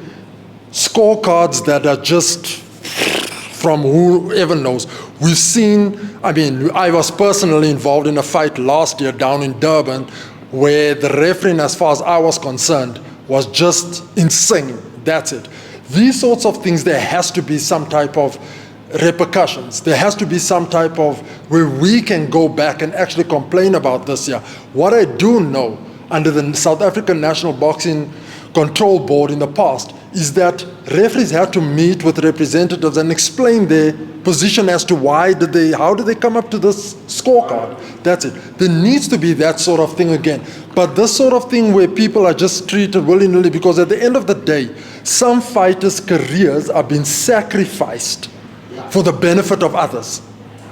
scorecards that are just from whoever knows. We've seen, I mean, I was personally involved in a fight last year down in Durban where the refereeing, as far as I was concerned, was just insane. That's it. These sorts of things, there has to be some type of repercussions. There has to be some type of where we can go back and actually complain about this here. What I do know under the South African National Boxing Control Board in the past is that referees had to meet with representatives and explain their position as to how did they come up to this scorecard. That's it. There needs to be that sort of thing again. But this sort of thing where people are just treated willy-nilly, because at the end of the day, some fighters' careers are being sacrificed for the benefit of others.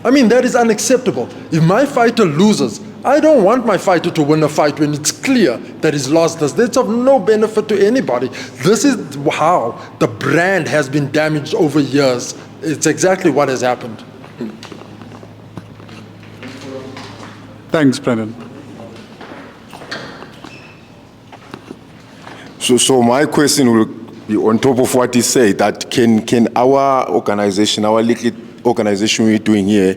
I mean, that is unacceptable. If my fighter loses, I don't want my fighter to win a fight when it's clear that he's lost this. That's of no benefit to anybody. This is how the brand has been damaged over years. It's exactly what has happened. Thanks, Brendan. So my question will be on top of what he said, that can our organization, our little organization we're doing here,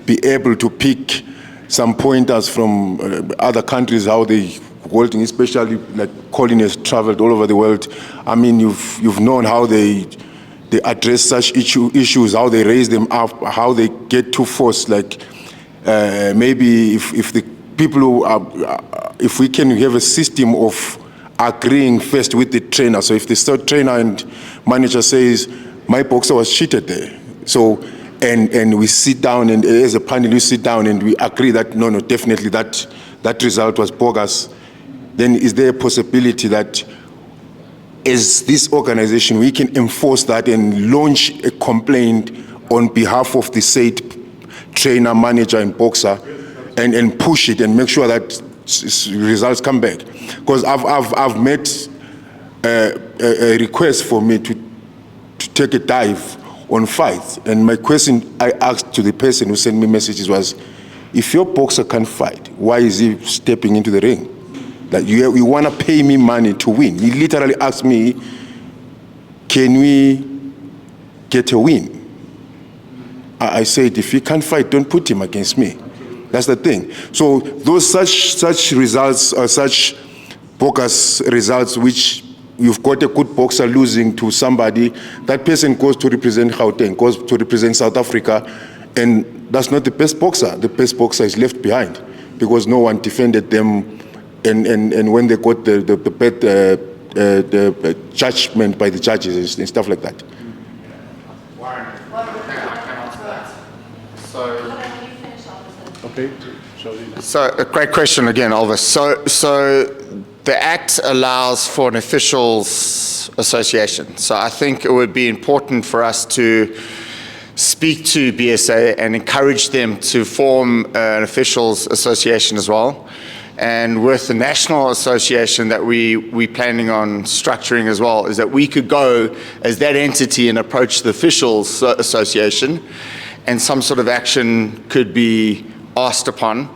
be able to pick some pointers from other countries, how they holding, especially like Colin has traveled all over the world. I mean, you've known how they address such issues, how they raise them up, how they get to force. Like maybe if the people who are, if we can have a system of agreeing first with the trainer. So if the third trainer and manager says, my boxer was cheated there. So, and we sit down, and as a panel, we sit down and we agree that, no, definitely that result was bogus. Then is there a possibility that as this organization, we can enforce that and launch a complaint on behalf of the said trainer, manager, and boxer, and push it and make sure that results come back? Because I've made a request for me to take a dive on fights, and my question I asked to the person who sent me messages was, if your boxer can't fight, why is he stepping into the ring? Like, you want to pay me money to win? He literally asked me, can we get a win? I said, if he can't fight, don't put him against me. That's the thing. So those such results, such bogus results, which you've got a good boxer losing to somebody, that person goes to represent Gauteng, goes to represent South Africa, and that's not the best boxer. The best boxer is left behind because no one defended them, and when they got the judgment by the judges and stuff like that. Okay. So a great question again, Elvis. So the Act allows for an officials association. So I think it would be important for us to speak to BSA and encourage them to form an officials association as well. And with the national association that we're planning on structuring as well, is that we could go as that entity and approach the officials association, and some sort of action could be asked upon.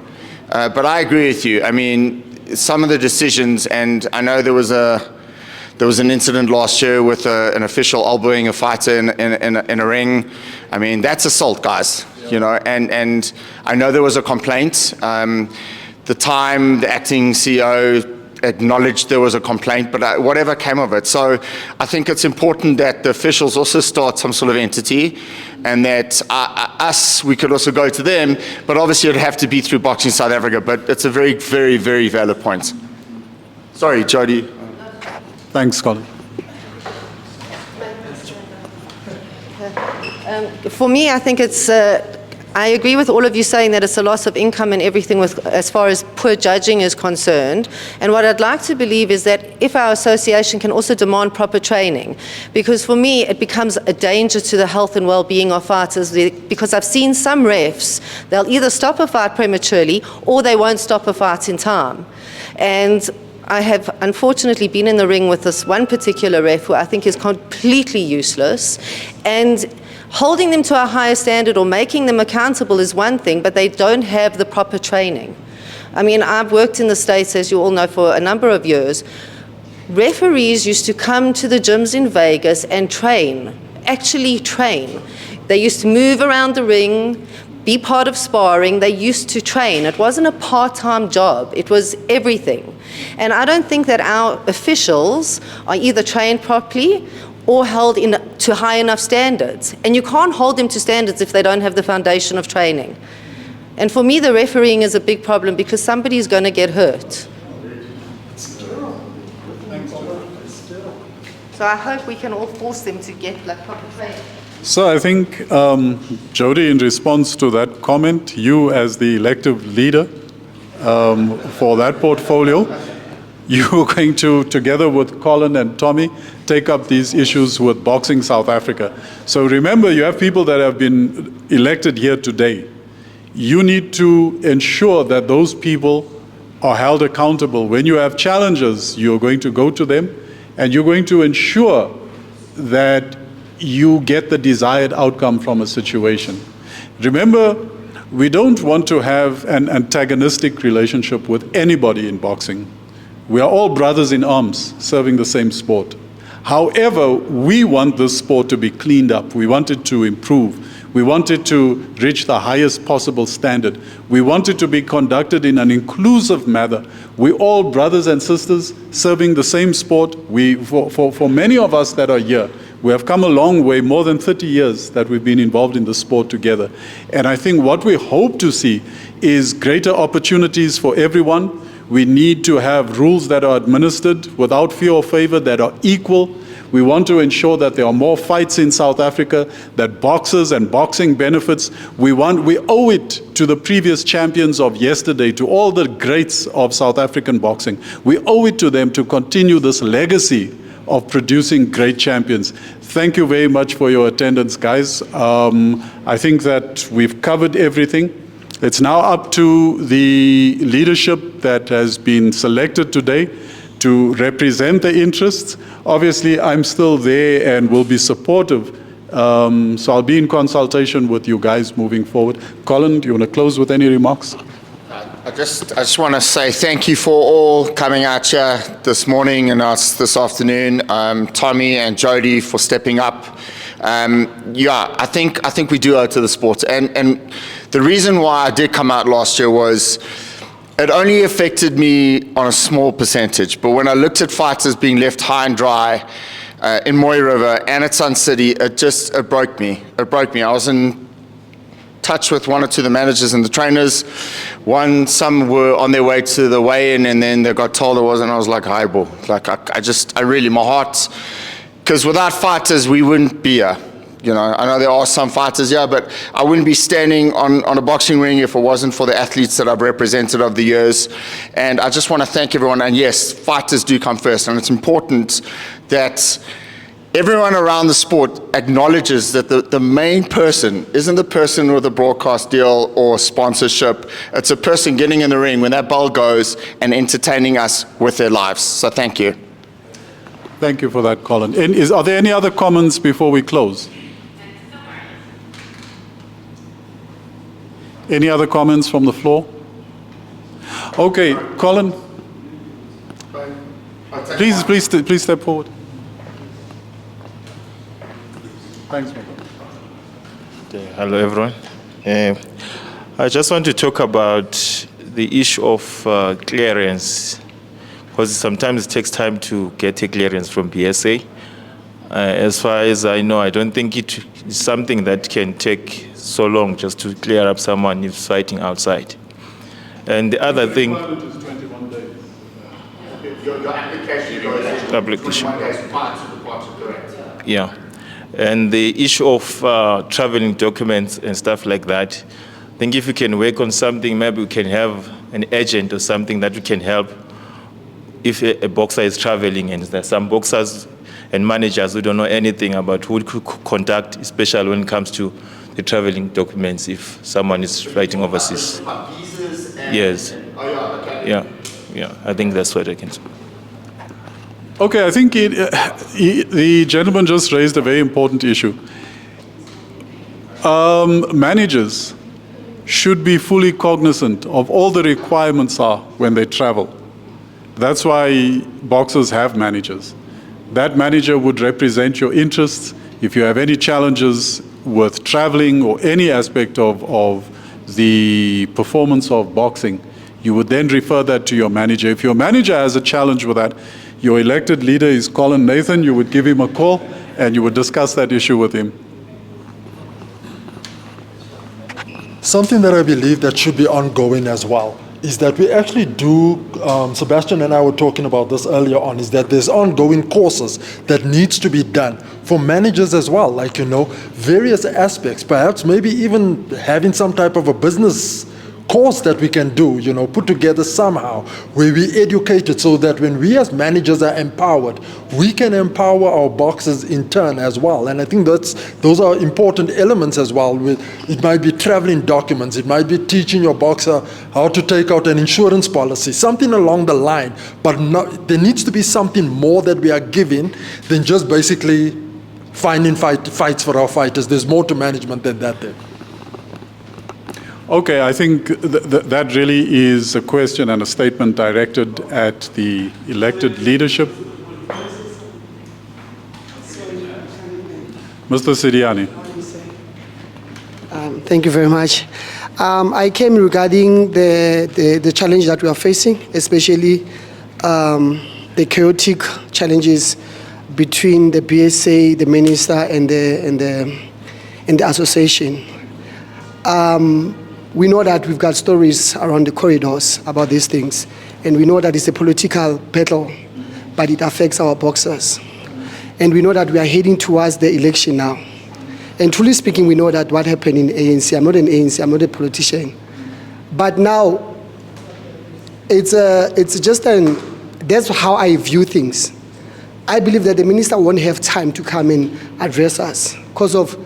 But I agree with you. I mean, some of the decisions, and I know there was an incident last year with an official elbowing a fighter in a ring. I mean, that's assault, guys. Yeah. You know, and I know there was a complaint. The time the acting CEO acknowledged there was a complaint, but whatever came of it. So I think it's important that the officials also start some sort of entity, and that we could also go to them, but obviously it'd have to be through Boxing South Africa. But it's a very, very, very valid point. Sorry, Jody. Thanks, Colin. For me, I think it's, I agree with all of you saying that it's a loss of income and everything with, as far as poor judging is concerned. And what I'd like to believe is that if our association can also demand proper training, because for me, it becomes a danger to the health and well-being of fighters, because I've seen some refs, they'll either stop a fight prematurely or they won't stop a fight in time. And I have unfortunately been in the ring with this one particular ref who I think is completely useless, and holding them to a higher standard or making them accountable is one thing, but they don't have the proper training. I mean, I've worked in the States, as you all know, for a number of years. Referees used to come to the gyms in Vegas and train, actually train. They used to move around the ring, be part of sparring. They used to train. It wasn't a part-time job. It was everything. And I don't think that our officials are either trained properly or held to high enough standards. And you can't hold them to standards if they don't have the foundation of training. And for me, the refereeing is a big problem because somebody's going to get hurt. So I hope we can all force them to get proper training. So I think, Jody, in response to that comment, you as the elective leader for that portfolio, you're going to, together with Colin and Tommy, take up these issues with Boxing South Africa. So remember, you have people that have been elected here today. You need to ensure that those people are held accountable. When you have challenges, you're going to go to them, and you're going to ensure that you get the desired outcome from a situation. Remember, we don't want to have an antagonistic relationship with anybody in boxing. We are all brothers in arms serving the same sport. However, we want this sport to be cleaned up. We want it to improve. We want it to reach the highest possible standard. We want it to be conducted in an inclusive manner. We're all brothers and sisters serving the same sport. For many of us that are here, we have come a long way, more than 30 years that we've been involved in the sport together. And I think what we hope to see is greater opportunities for everyone. We need to have rules that are administered without fear or favor, that are equal. We want to ensure that there are more fights in South Africa, that boxers and boxing benefits. We owe it to the previous champions of yesterday, to all the greats of South African boxing. We owe it to them to continue this legacy of producing great champions. Thank you very much for your attendance, guys. I think that we've covered everything. It's now up to the leadership that has been selected today to represent the interests. Obviously, I'm still there and will be supportive. So I'll be in consultation with you guys moving forward. Colin, do you want to close with any remarks? I just want to say thank you for all coming out here this morning and this afternoon. Tommy and Jody for stepping up. Yeah, I think we do owe it to the sport. And the reason why I did come out last year was it only affected me on a small percentage. But when I looked at fighters being left high and dry in Moy River and at Sun City, it broke me. It broke me. I was in touch with one or two of the managers and the trainers. Some were on their way to the weigh-in, and then they got told it wasn't. I was like, highball. Like I really, my heart, because without fighters, we wouldn't be here. You know, I know there are some fighters here, but I wouldn't be standing on a boxing ring if it wasn't for the athletes that I've represented over the years. And I just want to thank everyone. And yes, fighters do come first, and it's important that everyone around the sport acknowledges that the main person isn't the person with a broadcast deal or sponsorship. It's a person getting in the ring when that bell goes and entertaining us with their lives. So thank you. Thank you for that, Colin. And are there any other comments before we close? Any other comments from the floor? Okay, Colin. Please step forward. Thanks, Michael. Hello, everyone. I just want to talk about the issue of clearance. because sometimes it takes time to get a clearance from BSA. As far as I know, I don't think it is something that can take so long just to clear up someone who's fighting outside. And the other thing, Your application goes in Application. 21 days prior to departure, correct? yeah, and the issue of traveling documents and stuff like that, I think if we can work on something, maybe we can have an agent or something that we can help if a boxer is traveling, and there's some boxers and managers who don't know anything about who could contact, especially when it comes to the traveling documents if someone is fighting overseas. Visas and... Yes. Oh, yeah, okay. Yeah, I think that's what I can say. Okay, I think the gentleman just raised a very important issue. Managers should be fully cognizant of all the requirements are when they travel. That's why boxers have managers. That manager would represent your interests. If you have any challenges with traveling or any aspect of the performance of boxing, you would then refer that to your manager. If your manager has a challenge with that, your elected leader is Colin Nathan, you would give him a call and you would discuss that issue with him. Something that I believe that should be ongoing as well is that we actually do, Sebastian and I were talking about this earlier on, is that there's ongoing courses that needs to be done for managers as well, like, various aspects, perhaps maybe even having some type of a business course that we can do, put together somehow, where we educate it so that when we as managers are empowered, we can empower our boxers in turn as well. And I think those are important elements as well. It might be traveling documents, it might be teaching your boxer how to take out an insurance policy, something along the line, but there needs to be something more that we are giving than just basically finding fights for our fighters. There's more to management than that there. Okay, I think that really is a question and a statement directed at the elected leadership. Mr. Sidiani. Thank you very much. I came regarding the challenge that we are facing, especially the chaotic challenges between the BSA, the minister, and the association. We know that we've got stories around the corridors about these things, and we know that it's a political battle, but it affects our boxers. And we know that we are heading towards the election now. And truly speaking, we know that what happened in ANC, I'm not an ANC, I'm not a politician. But now, that's how I view things. I believe that the minister won't have time to come and address us because of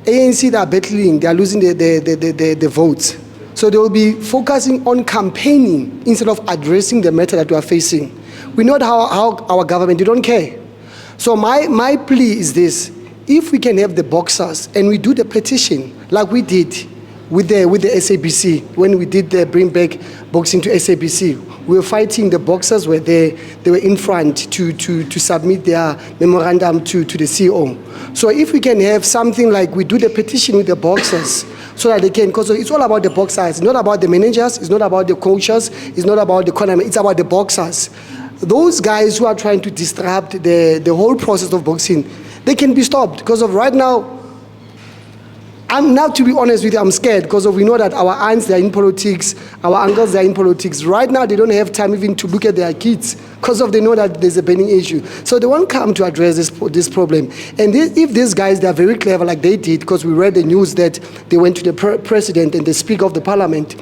ANC, they are battling, they are losing the votes. So they will be focusing on campaigning instead of addressing the matter that we are facing. We know how our government, they don't care. So my plea is this: if we can have the boxers and we do the petition like we did with the SABC, when we did the bring back boxing to SABC, we were fighting, the boxers were there, they were in front to submit their memorandum to the CEO. So if we can have something like we do the petition with the boxers, so that they can, because it's all about the boxers, it's not about the managers, it's not about the coaches, it's not about the economy, it's about the boxers. Those guys who are trying to disrupt the whole process of boxing, they can be stopped, because of right now, to be honest with you, I'm scared because we know that our aunts, they're in politics, our uncles, they're in politics. Right now, they don't have time even to look at their kids because they know that there's a burning issue. So they won't come to address this problem. And if these guys, they're very clever like they did, because we read the news that they went to the president and the speaker of the parliament.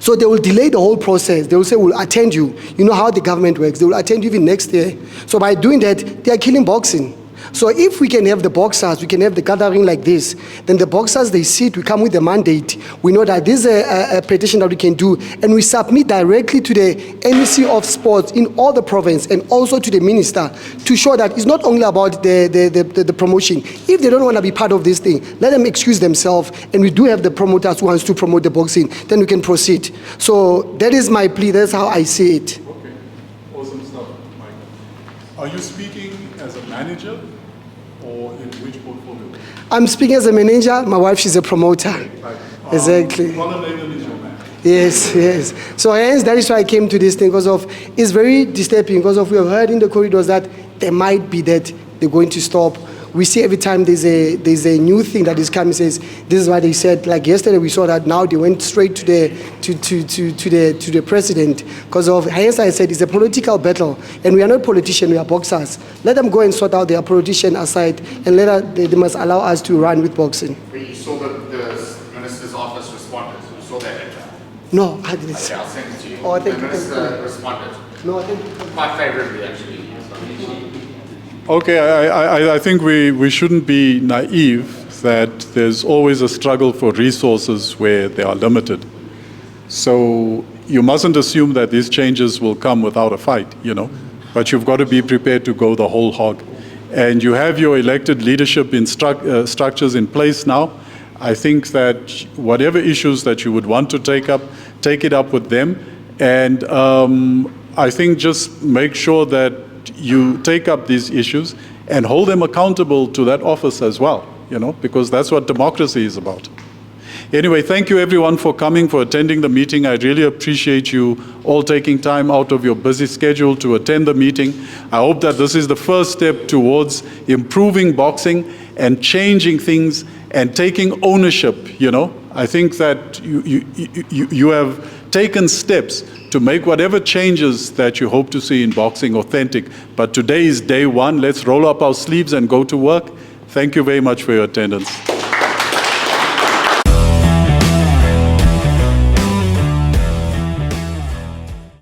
So they will delay the whole process. They will say, we'll attend you. You know how the government works. They will attend you even next year. So by doing that, they are killing boxing. So if we can have the boxers, we can have the gathering like this, then the boxers, they sit, we come with the mandate. We know that this is a petition that we can do, and we submit directly to the MEC of Sports in all the province and also to the minister to show that it's not only about the promotion. If they don't want to be part of this thing, let them excuse themselves, and we do have the promoters who wants to promote the boxing, then we can proceed. So that is my plea, that's how I see it. Okay, awesome stuff, Mike. Are you speaking as a manager? Or in which portfolio? I'm speaking as a manager. My wife, she's a promoter. Right. Exactly. Colin Nathan is your man. Yes, yes. So hence that is why I came to this thing because of it's very disturbing because of we have heard in the corridors that there might be that they're going to stop. We see every time there's a new thing that is coming says this is why they said like yesterday we saw that now they went straight to the president because of hence I said it's a political battle and we are not politicians, we are boxers. Let them go and sort out their politician aside and they must allow us to run with boxing. But you saw the minister's office responded. You saw that letter. No, I didn't. Okay, I'll send it to you. Oh, I the think minister responded. No, I think Quite favorably, actually. Okay, I think we shouldn't be naive that there's always a struggle for resources where they are limited. So you mustn't assume that these changes will come without a fight, but you've got to be prepared to go the whole hog. And you have your elected leadership in structures in place now. I think that whatever issues that you would want to take it up with them. And I think just make sure that you take up these issues and hold them accountable to that office as well, because that's what democracy is about. Anyway, thank you everyone for coming, for attending the meeting. I really appreciate you all taking time out of your busy schedule to attend the meeting. I hope that this is the first step towards improving boxing and changing things and taking ownership, I think that you have taken steps to make whatever changes that you hope to see in boxing authentic. But today is day one. Let's roll up our sleeves and go to work. Thank you very much for your attendance.